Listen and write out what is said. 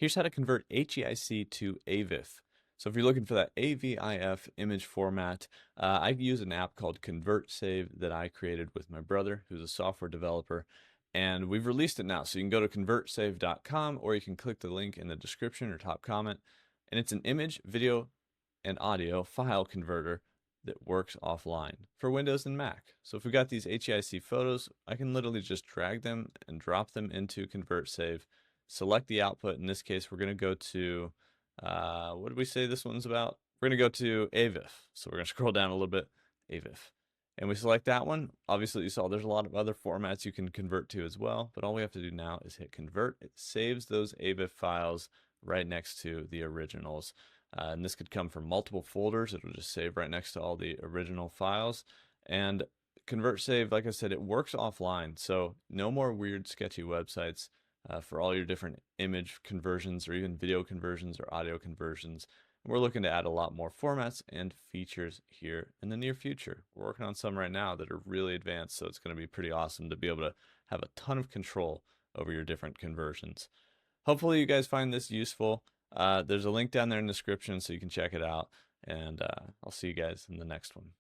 Here's how to convert HEIC to AVIF. So if you're looking for that AVIF image format, I use an app called ConvertSave that I created with my brother, who's a software developer, and we've released it now. So you can go to convertsave.com, or you can click the link in the description or top comment, and it's an image, video, and audio file converter that works offline for Windows and Mac. So if we got these HEIC photos, I can literally just drag them and drop them into ConvertSave, select the output. In this case, we're going to go to, what did we say this one's about? We're going to go to AVIF. So we're going to scroll down a little bit, AVIF. And we select that one. Obviously, you saw there's a lot of other formats you can convert to as well, but all we have to do now is hit convert. It saves those AVIF files right next to the originals. And this could come from multiple folders. It'll just save right next to all the original files. And ConvertSave, like I said, it works offline. So no more weird, sketchy websites for all your different image conversions or even video conversions or audio conversions. We're looking to add a lot more formats and features here in the near future. We're working on some right now that are really advanced, so it's going to be pretty awesome to be able to have a ton of control over your different conversions. Hopefully you guys find this useful. There's a link down there in the description so you can check it out, and I'll see you guys in the next one.